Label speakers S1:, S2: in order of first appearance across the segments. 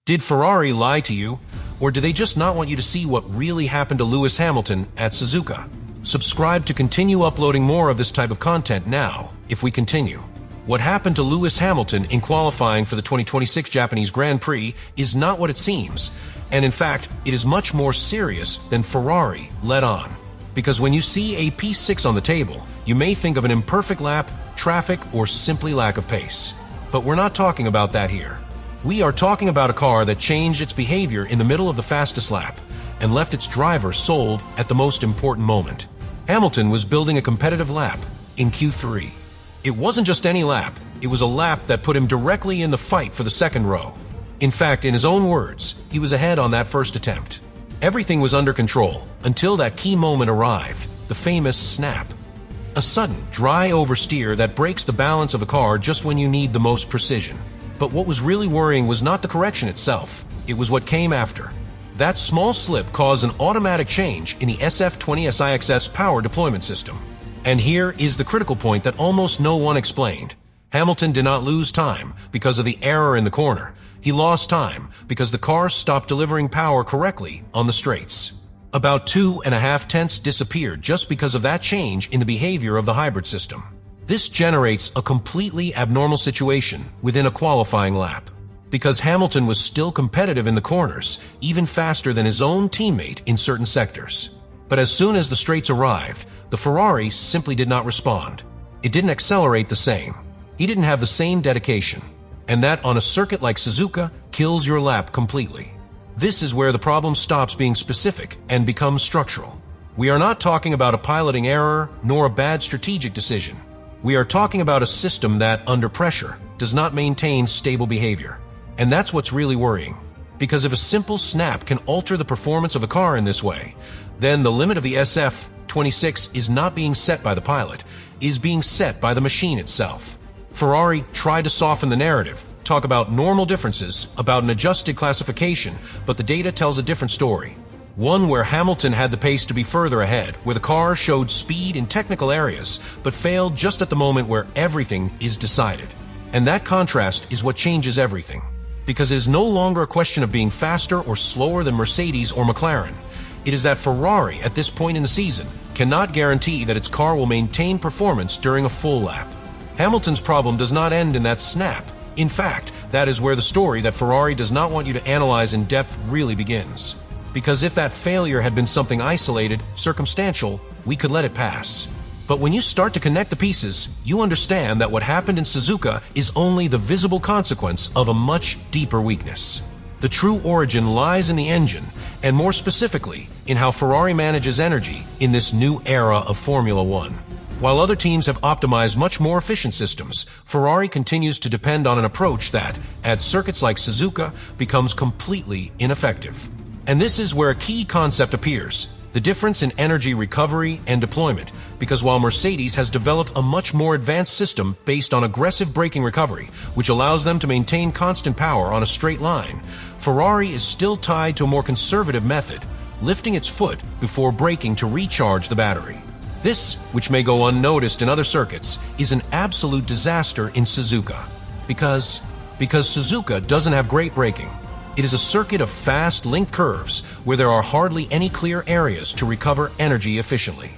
S1: Did Ferrari lie to you, or do they just not want you to see what really happened to Lewis Hamilton at Suzuka? Subscribe to continue uploading more of this type of content now, if we continue. What happened to Lewis Hamilton in qualifying for the 2026 Japanese Grand Prix is not what it seems, and in fact, it is much more serious than Ferrari let on. Because when you see a P6 on the table, you may think of an imperfect lap, traffic, or simply lack of pace. But we're not talking about that here. We are talking about a car that changed its behavior in the middle of the fastest lap and left its driver sold at the most important moment. Hamilton was building a competitive lap in Q3. It wasn't just any lap, it was a lap that put him directly in the fight for the second row. In fact, in his own words, he was ahead on that first attempt. Everything was under control until that key moment arrived, the famous snap. A sudden, dry oversteer that breaks the balance of a car just when you need the most precision. But what was really worrying was not the correction itself, it was what came after. That small slip caused an automatic change in the SF20SIXS power deployment system. And here is the critical point that almost no one explained. Hamilton did not lose time because of the error in the corner. He lost time because the car stopped delivering power correctly on the straights. About 2.5 tenths disappeared just because of that change in the behavior of the hybrid system. This generates a completely abnormal situation within a qualifying lap, because Hamilton was still competitive in the corners, even faster than his own teammate in certain sectors. But as soon as the straights arrived, the Ferrari simply did not respond. It didn't accelerate the same. He didn't have the same dedication. And that on a circuit like Suzuka kills your lap completely. This is where the problem stops being specific and becomes structural. We are not talking about a piloting error nor a bad strategic decision. We are talking about a system that, under pressure, does not maintain stable behavior. And that's what's really worrying. Because if a simple snap can alter the performance of a car in this way, then the limit of the SF26 is not being set by the pilot, is being set by the machine itself. Ferrari tried to soften the narrative, talk about normal differences, about an adjusted classification, but the data tells a different story. One where Hamilton had the pace to be further ahead, where the car showed speed in technical areas, but failed just at the moment where everything is decided. And that contrast is what changes everything. Because it is no longer a question of being faster or slower than Mercedes or McLaren. It is that Ferrari, at this point in the season, cannot guarantee that its car will maintain performance during a full lap. Hamilton's problem does not end in that snap. In fact, that is where the story that Ferrari does not want you to analyze in depth really begins. Because if that failure had been something isolated, circumstantial, we could let it pass. But when you start to connect the pieces, you understand that what happened in Suzuka is only the visible consequence of a much deeper weakness. The true origin lies in the engine, and more specifically, in how Ferrari manages energy in this new era of Formula One. While other teams have optimized much more efficient systems, Ferrari continues to depend on an approach that, at circuits like Suzuka, becomes completely ineffective. And this is where a key concept appears, the difference in energy recovery and deployment, because while Mercedes has developed a much more advanced system based on aggressive braking recovery, which allows them to maintain constant power on a straight line, Ferrari is still tied to a more conservative method, lifting its foot before braking to recharge the battery. This, which may go unnoticed in other circuits, is an absolute disaster in Suzuka. Because Suzuka doesn't have great braking. It is a circuit of fast, linked curves where there are hardly any clear areas to recover energy efficiently.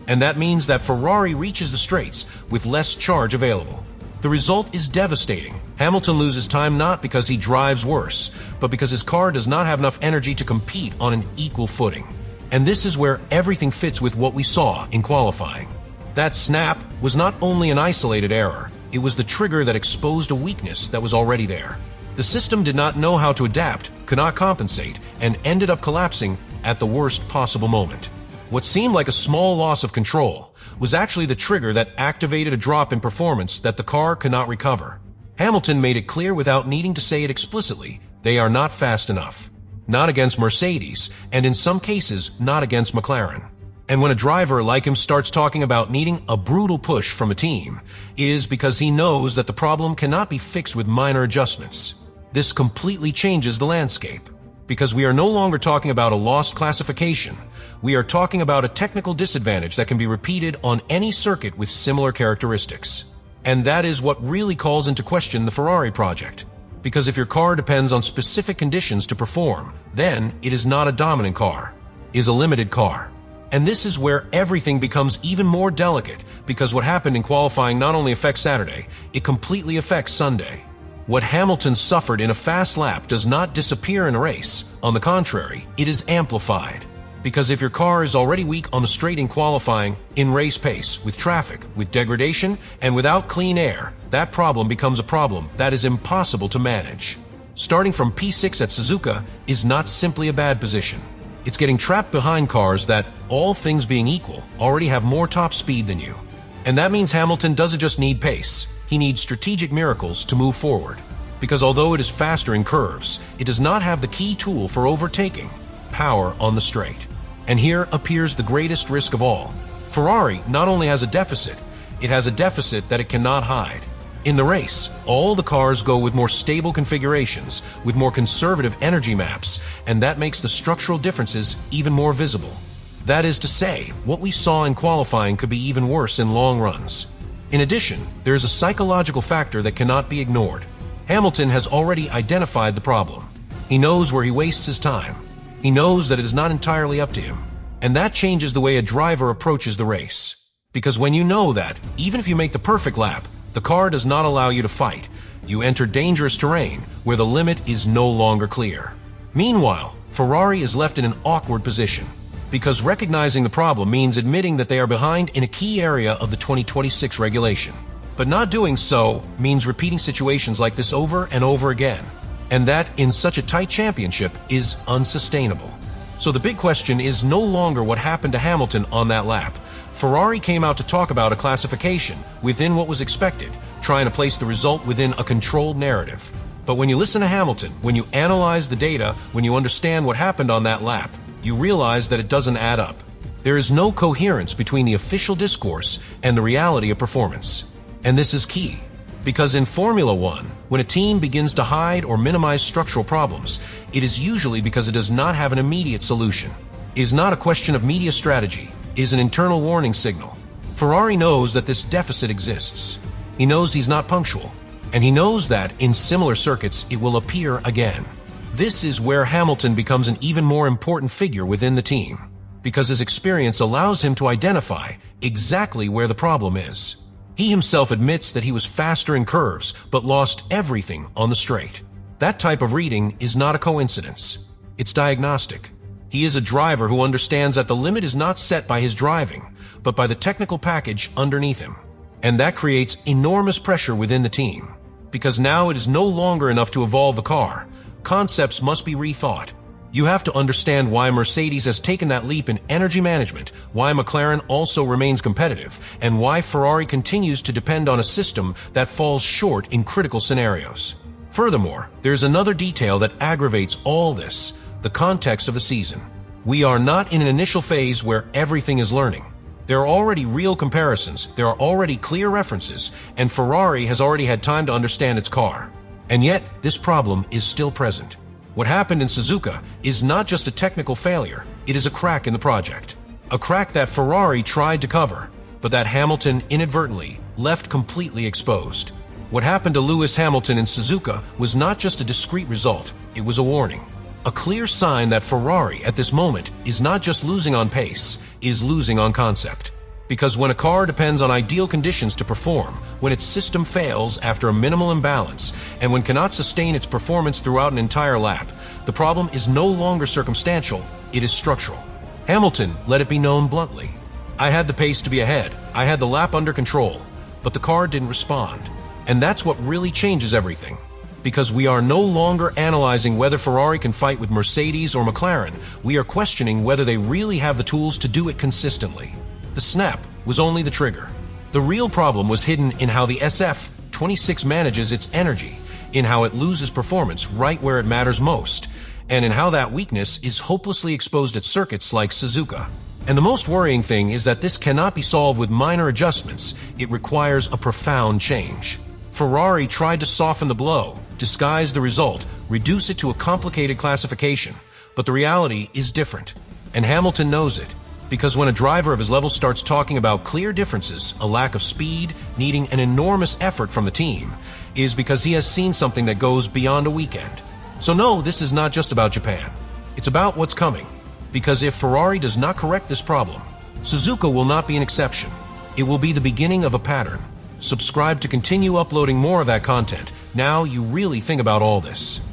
S1: And that means that Ferrari reaches the straights with less charge available. The result is devastating. Hamilton loses time not because he drives worse, but because his car does not have enough energy to compete on an equal footing. And this is where everything fits with what we saw in qualifying. That snap was not only an isolated error, it was the trigger that exposed a weakness that was already there. The system did not know how to adapt, could not compensate, and ended up collapsing at the worst possible moment. What seemed like a small loss of control was actually the trigger that activated a drop in performance that the car could not recover. Hamilton made it clear without needing to say it explicitly, they are not fast enough. Not against Mercedes, and in some cases, not against McLaren. And when a driver like him starts talking about needing a brutal push from a team, it is because he knows that the problem cannot be fixed with minor adjustments. This completely changes the landscape, because we are no longer talking about a lost classification. We are talking about a technical disadvantage that can be repeated on any circuit with similar characteristics. And that is what really calls into question the Ferrari project. Because if your car depends on specific conditions to perform, then it is not a dominant car, it is a limited car. And this is where everything becomes even more delicate, because what happened in qualifying not only affects Saturday, it completely affects Sunday. What Hamilton suffered in a fast lap does not disappear in a race. On the contrary, it is amplified. Because if your car is already weak on the straight in qualifying, in race pace, with traffic, with degradation, and without clean air, that problem becomes a problem that is impossible to manage. Starting from P6 at Suzuka is not simply a bad position. It's getting trapped behind cars that, all things being equal, already have more top speed than you. And that means Hamilton doesn't just need pace, he needs strategic miracles to move forward. Because although it is faster in curves, it does not have the key tool for overtaking: power on the straight. And here appears the greatest risk of all. Ferrari not only has a deficit, it has a deficit that it cannot hide. In the race, all the cars go with more stable configurations, with more conservative energy maps, and that makes the structural differences even more visible. That is to say, what we saw in qualifying could be even worse in long runs. In addition, there is a psychological factor that cannot be ignored. Hamilton has already identified the problem. He knows where he wastes his time. He knows that it is not entirely up to him. And that changes the way a driver approaches the race. Because when you know that, even if you make the perfect lap, the car does not allow you to fight, you enter dangerous terrain where the limit is no longer clear. Meanwhile, Ferrari is left in an awkward position. Because recognizing the problem means admitting that they are behind in a key area of the 2026 regulation. But not doing so means repeating situations like this over and over again. And that, in such a tight championship, is unsustainable. So the big question is no longer what happened to Hamilton on that lap. Ferrari came out to talk about a classification within what was expected, trying to place the result within a controlled narrative. But when you listen to Hamilton, when you analyze the data, when you understand what happened on that lap, you realize that it doesn't add up. There is no coherence between the official discourse and the reality of performance. And this is key. Because in Formula One, when a team begins to hide or minimize structural problems, it is usually because it does not have an immediate solution. It is not a question of media strategy. It is an internal warning signal. Ferrari knows that this deficit exists. He knows he's not punctual. And he knows that, in similar circuits, it will appear again. This is where Hamilton becomes an even more important figure within the team, because his experience allows him to identify exactly where the problem is. He himself admits that he was faster in curves, but lost everything on the straight. That type of reading is not a coincidence. It's diagnostic. He is a driver who understands that the limit is not set by his driving, but by the technical package underneath him. And that creates enormous pressure within the team, because now it is no longer enough to evolve the car. Concepts must be rethought. You have to understand why Mercedes has taken that leap in energy management, why McLaren also remains competitive, and why Ferrari continues to depend on a system that falls short in critical scenarios. Furthermore, there's another detail that aggravates all this: the context of the season. We are not in an initial phase where everything is learning. There are already real comparisons, there are already clear references, and Ferrari has already had time to understand its car. And yet, this problem is still present. What happened in Suzuka is not just a technical failure, it is a crack in the project. A crack that Ferrari tried to cover, but that Hamilton inadvertently left completely exposed. What happened to Lewis Hamilton in Suzuka was not just a discrete result, it was a warning. A clear sign that Ferrari at this moment is not just losing on pace, is losing on concept. Because when a car depends on ideal conditions to perform, when its system fails after a minimal imbalance, and when cannot sustain its performance throughout an entire lap, the problem is no longer circumstantial, it is structural. Hamilton let it be known bluntly. I had the pace to be ahead, I had the lap under control, but the car didn't respond. And that's what really changes everything. Because we are no longer analyzing whether Ferrari can fight with Mercedes or McLaren, we are questioning whether they really have the tools to do it consistently. The snap was only the trigger. The real problem was hidden in how the SF26 manages its energy, in how it loses performance right where it matters most, and in how that weakness is hopelessly exposed at circuits like Suzuka. And the most worrying thing is that this cannot be solved with minor adjustments, it requires a profound change. Ferrari tried to soften the blow, disguise the result, reduce it to a complicated classification, but the reality is different, and Hamilton knows it. Because when a driver of his level starts talking about clear differences, a lack of speed, needing an enormous effort from the team, is because he has seen something that goes beyond a weekend. So no, this is not just about Japan. It's about what's coming. Because if Ferrari does not correct this problem, Suzuka will not be an exception. It will be the beginning of a pattern. Subscribe to continue uploading more of that content. Now you really think about all this.